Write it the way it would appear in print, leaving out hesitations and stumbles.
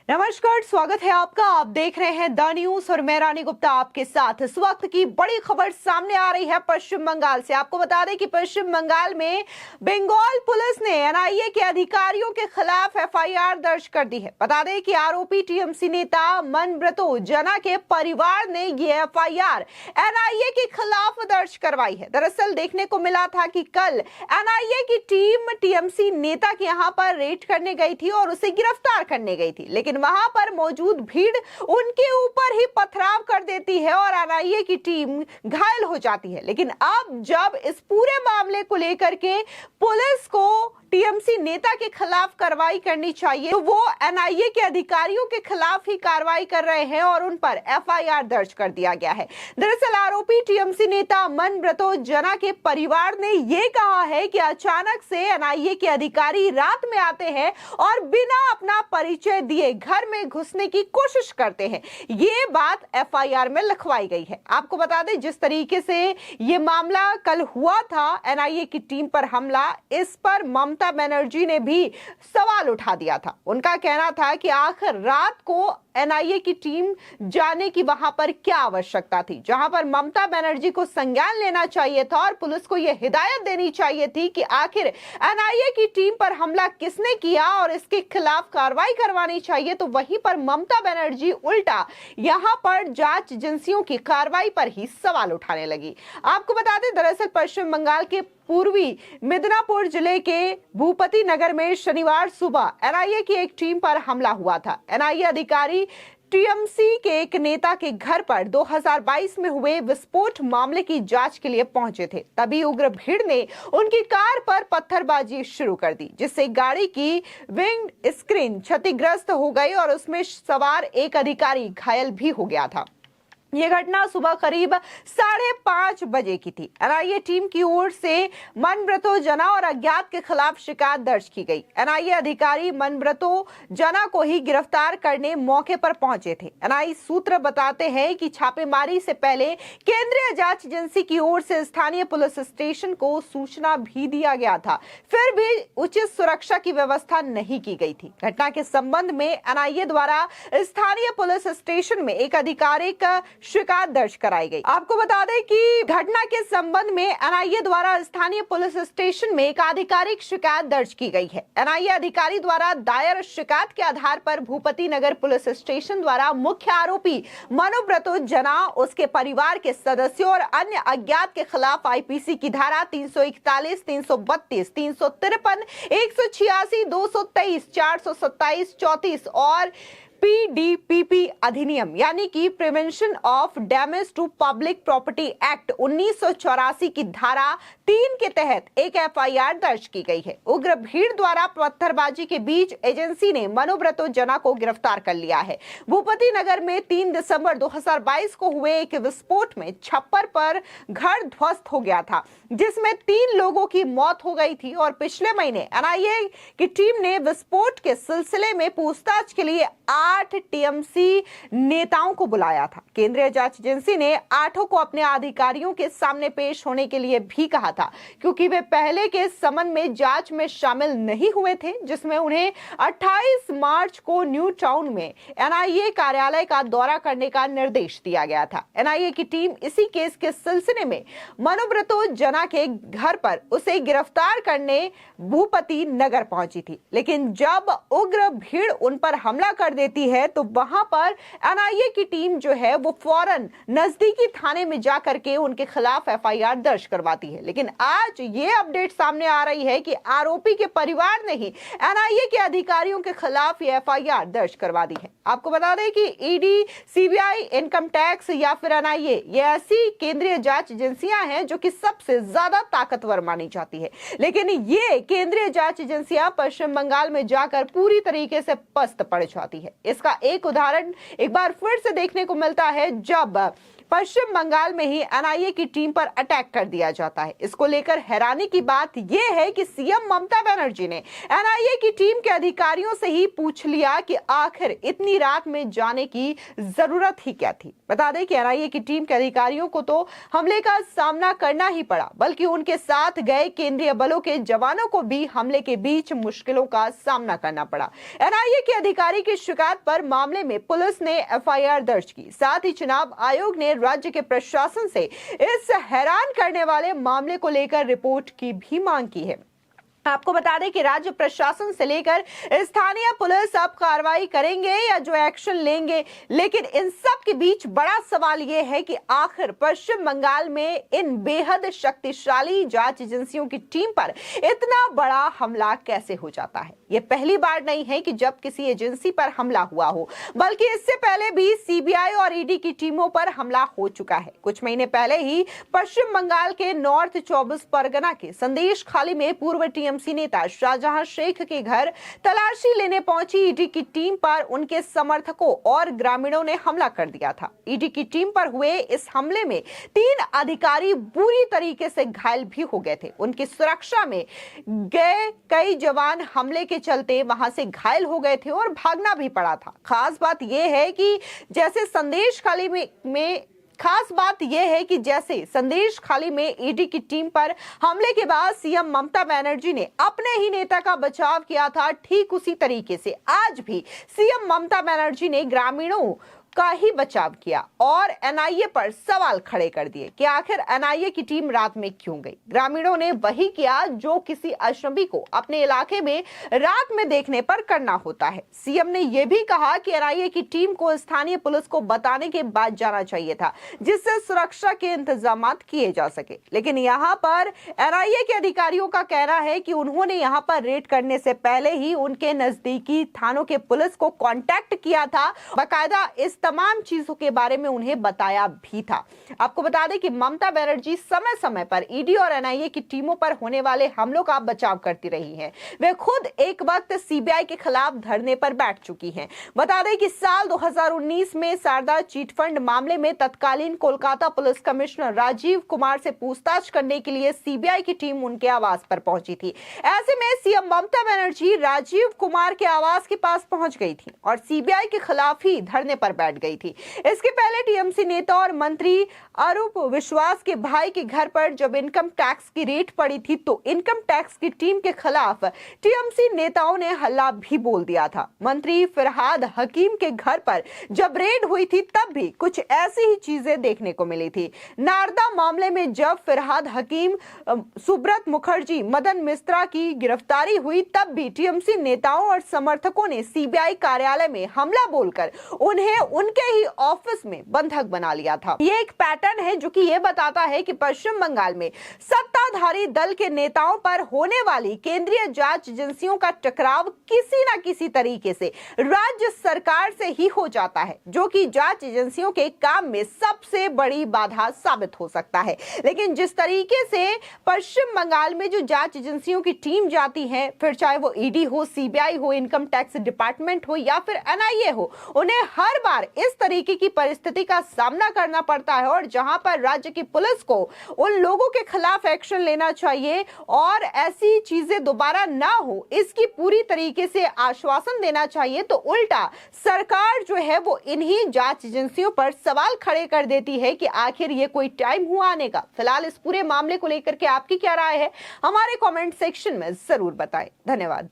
नमस्कार, स्वागत है आपका। आप देख रहे हैं द न्यूज और मैं रानी गुप्ता आपके साथ। इस वक्त की बड़ी खबर सामने आ रही है पश्चिम बंगाल से। आपको बता दें कि पश्चिम बंगाल में बंगाल पुलिस ने एनआईए के अधिकारियों के खिलाफ एफआईआर दर्ज कर दी है। बता दें कि आरोपी टीएमसी नेता मनब्रतो जना के परिवार ने ये एफआईआर एनआईए के खिलाफ दर्ज करवाई है। दरअसल देखने को मिला था कि कल एनआईए की टीम टीएमसी नेता के यहाँ पर रेड करने गई थी और उसे गिरफ्तार करने गई थी, लेकिन वहां पर मौजूद भीड़ उनके ऊपर ही पथराव कर देती है और एनआईए की टीम घायल हो जाती है। लेकिन अब जब इस पूरे मामले को लेकर के पुलिस को टीएमसी नेता के खिलाफ कार्रवाई करनी चाहिए, तो वो एनआईए के अधिकारियों के खिलाफ ही कार्रवाई कर रहे हैं और उन पर एफआईआर दर्ज कर दिया गया है। दरअसल आरोपी टीएमसी नेता मनब्रतो जना के परिवार ने ये कहा है कि अचानक से एनआईए के अधिकारी रात में आते हैं और बिना अपना परिचय दिए घर में घुसने की कोशिश करते हैं। ये बात एफआईआर में लिखवाई गई है। आपको बता दें, जिस तरीके से ये मामला कल हुआ था, एनआईए की टीम पर हमला, इस पर ममता बनर्जी ने भी सवाल उठा दिया था। उनका कहना था कि आखिर रात को एनआईए की टीम जाने की वहां पर क्या आवश्यकता थी, जहां पर ममता बनर्जी को संज्ञान लेना चाहिए था और पुलिस को यह हिदायत देनी चाहिए थी कि आखिर एनआईए की टीम पर हमला किसने किया और इसके खिलाफ कार्रवाई करवानी चाहिए, तो वहीं पर ममता बनर्जी उल्टा यहां पर जांच एजेंसियों की कार्रवाई पर ही सवाल उठाने लगी। आपको बता दें, दरअसल पश्चिम बंगाल के पूर्वी मिदनापुर जिले के भूपति नगर में शनिवार सुबह एनआईए की एक टीम पर हमला हुआ था। एनआईए अधिकारी टीएमसी के एक नेता के घर पर 2022 में हुए विस्फोट मामले की जांच के लिए पहुंचे थे। तभी उग्र भीड़ ने उनकी कार पर पत्थरबाजी शुरू कर दी, जिससे गाड़ी की विंड स्क्रीन क्षतिग्रस्त हो गई और उसमें सवार एक अधिकारी घायल भी हो गया था। ये घटना सुबह करीब 5:30 बजे की थी। एनआईए टीम की ओर से मनब्रतो जना और अज्ञात के खिलाफ शिकायत दर्ज की गई। एनआईए अधिकारी मनब्रतो जना को ही गिरफ्तार करने मौके पर पहुंचे थे। एनआईए सूत्र बताते हैं कि छापेमारी से पहले केंद्रीय जांच एजेंसी की ओर से स्थानीय पुलिस स्टेशन को सूचना भी दिया गया था, फिर भी उचित सुरक्षा की व्यवस्था नहीं की गई थी। घटना के संबंध में एनआईए द्वारा स्थानीय पुलिस स्टेशन में एक आधिकारिक शिकायत दर्ज कराई गई। आपको बता दें कि घटना के संबंध में एनआईए द्वारा स्थानीय पुलिस स्टेशन में एक आधिकारिक शिकायत दर्ज की गई है। एनआईए अधिकारी द्वारा दायर शिकायत के आधार पर भूपति नगर पुलिस स्टेशन द्वारा मुख्य आरोपी मनब्रतो जना, उसके परिवार के सदस्यों और अन्य अज्ञात के खिलाफ आईपीसी की धारा 341, 332, 353, 186, 223, 427, 34 और पीडीपीपी अधिनियम यानी कि prevention of damage to public property act 1984 की धारा 3 के तहत एक एफआईआर दर्ज की गई है। उग्र भीड़ द्वारा पत्थरबाजी के बीच एजेंसी ने मनब्रतो जना को गिरफ्तार कर लिया है। भूपति नगर में 3 दिसंबर 2022 को हुए एक विस्फोट में छप्पर पर घर ध्वस्त हो गया था, जिसमें 3 लोगों की मौत हो गई थी और पिछले महीने एनआईए की टीम ने विस्फोट के सिलसिले में पूछताछ के लिए 8 टीएमसी नेताओं को बुलाया था। केंद्रीय जांच एजेंसी ने 8 को अपने अधिकारियों के सामने पेश होने के लिए भी कहा था, क्योंकि वे पहले के समन में जांच में शामिल नहीं हुए थे, जिसमें उन्हें 28 मार्च को न्यू टाउन में एनआईए कार्यालय का दौरा करने का निर्देश दिया गया था। एनआईए की टीम इसी केस के सिलसिले में मनब्रतो जना के घर पर उसे गिरफ्तार करने भूपति नगर पहुंची थी, लेकिन जब उग्र भीड़ उन पर हमला कर देती है तो वहां पर एनआईए की टीम जो है वो फौरन नजदीकी थाने में जाकर के उनके खिलाफ एफआईआर दर्ज करवाती है। लेकिन आज ये अपडेट सामने आ रही है कि आरोपी के परिवार ने ही एनआईए के अधिकारियों के खिलाफ ये एफआईआर दर्ज करवा दी है। आपको बता दें कि ईडी, सीबीआई, इनकम टैक्स या फिर एनआईए, ये ऐसी केंद्रीय जांच एजेंसियां हैं जो कि सबसे ज्यादा ताकतवर मानी जाती है, लेकिन ये केंद्रीय जांच एजेंसियां पश्चिम बंगाल में जाकर पूरी तरीके से पस्त पड़ जाती है। इसका एक उदाहरण एक बार फिर से देखने को मिलता है, जब पश्चिम बंगाल में ही एनआईए की टीम पर अटैक कर दिया जाता है। इसको लेकर हैरानी की बात यह है कि सीएम ममता बनर्जी ने एनआईए की टीम के अधिकारियों से ही पूछ लिया कि आखिर इतनी रात में जाने की जरूरत ही क्या थी। बता दें कि एनआईए की टीम के अधिकारियों को तो हमले का सामना करना ही पड़ा, बल्कि उनके साथ गए केंद्रीय बलों के जवानों को भी हमले के बीच मुश्किलों का सामना करना पड़ा। एनआईए के अधिकारी की शिकायत पर मामले में पुलिस ने एफआईआर दर्ज की। साथ ही चुनाव आयोग ने राज्य के प्रशासन से इस हैरान करने वाले मामले को लेकर रिपोर्ट की भी मांग की है। आपको बता दें कि राज्य प्रशासन से लेकर स्थानीय पुलिस अब कार्रवाई करेंगे या जो एक्शन लेंगे, लेकिन इन सब के बीच बड़ा सवाल यह है कि आखिर पश्चिम बंगाल में इन बेहद शक्तिशाली जांच एजेंसियों की टीम पर इतना बड़ा हमला कैसे हो जाता है। यह पहली बार नहीं है कि जब किसी एजेंसी पर हमला हुआ हो, बल्कि इससे पहले भी सीबीआई और ईडी की टीमों पर हमला हो चुका है। कुछ महीने पहले ही पश्चिम बंगाल के नॉर्थ 24 परगना के संदेश खाली में पूर्व टीएमसी नेता शाहजहां शेख के घर तलाशी लेने पहुंची ईडी की टीम पर उनके समर्थकों और ग्रामीणों ने हमला कर दिया था। ईडी की टीम पर हुए इस हमले में 3 अधिकारी बुरी तरीके से घायल भी हो गए थे। उनकी सुरक्षा में गए कई जवान हमले के चलते वहां से घायल हो गए थे और भागना भी पड़ा था। खास बात यह है कि जैसे संदेश खाली में ईडी की टीम पर हमले के बाद सीएम ममता बनर्जी ने अपने ही नेता का बचाव किया था, ठीक उसी तरीके से आज भी सीएम ममता बनर्जी ने ग्रामीणों का ही बचाव किया और एनआईए पर सवाल खड़े कर दिए कि आखिर एनआईए की टीम रात में क्यों गई। ग्रामीणों ने वही किया जो किसी अजनबी को अपने इलाके में रात में देखने पर करना होता है। सीएम ने यह भी कहा कि एनआईए की टीम को स्थानीय पुलिस को बताने के बाद जाना चाहिए था, जिससे सुरक्षा के इंतजाम किए जा सके। लेकिन यहाँ पर एनआईए के अधिकारियों का कहना है कि उन्होंने यहाँ पर रेड करने से पहले ही उनके नजदीकी थानों के पुलिस को कॉन्टैक्ट किया था, बाकायदा इस तमाम चीजों के बारे में उन्हें बताया भी था। आपको बता दें कि ममता बनर्जी समय समय पर ईडी और एनआईए की टीमों पर होने वाले हमलों का बचाव करती रही हैं। वे खुद एक वक्त सीबीआई के खिलाफ धरने पर बैठ चुकी हैं। बता दें कि साल 2019 में शारदा चिटफंड मामले में तत्कालीन कोलकाता पुलिस कमिश्नर राजीव कुमार से पूछताछ करने के लिए सीबीआई की टीम उनके आवास पर पहुंची थी। ऐसे में सीएम ममता बनर्जी राजीव कुमार के आवास के पास पहुंच गई थी और सीबीआई के खिलाफ ही धरने पर बैठ गई थी। इसके पहले टीएमसी नेता और मंत्री अरूप विश्वास के भाई के घर पर जब इनकम टैक्स की रेड पड़ी थी तो इनकम टैक्स की टीम के खिलाफ टीएमसी नेताओं ने हल्ला भी बोल दिया था। मंत्री फरहाद हकीम के घर पर जब रेड हुई थी तब भी कुछ ऐसी ही चीजें देखने को मिली थी। नारदा मामले में जब फरहाद हकीम, सुब्रत मुखर्जी, मदन मिश्रा की गिरफ्तारी हुई तब भी टीएमसी नेताओं और समर्थकों ने सीबीआई कार्यालय में हमला बोलकर उन्हें उनके ही ऑफिस में बंधक बना लिया था। ये एक पैटर्न है जो कि ये बताता है कि पश्चिम बंगाल में सत्ताधारी दल के नेताओं पर होने वाली केंद्रीय जांच एजेंसियों का टकराव किसी न किसी तरीके से राज्य सरकार से ही हो जाता है, जो कि जांच एजेंसियों के काम में सबसे बड़ी बाधा साबित हो सकता है। लेकिन जिस तरीके से पश्चिम बंगाल में जो जांच एजेंसियों की टीम जाती है, फिर चाहे वो ईडी हो, सीबीआई हो, इनकम टैक्स डिपार्टमेंट हो या फिर एनआईए हो, उन्हें हर बार इस तरीके की परिस्थिति का सामना करना पड़ता है और जहां पर राज्य की पुलिस को उन लोगों के खिलाफ एक्शन लेना चाहिए और ऐसी चीजें दोबारा ना हो, इसकी पूरी तरीके से आश्वासन देना चाहिए, तो उल्टा सरकार जो है वो इन्हीं जांच एजेंसियों पर सवाल खड़े कर देती है कि आखिर ये कोई टाइम हुआ आने का। फिलहाल इस पूरे मामले को लेकर के आपकी क्या राय है, हमारे कमेंट सेक्शन में जरूर बताएं। धन्यवाद।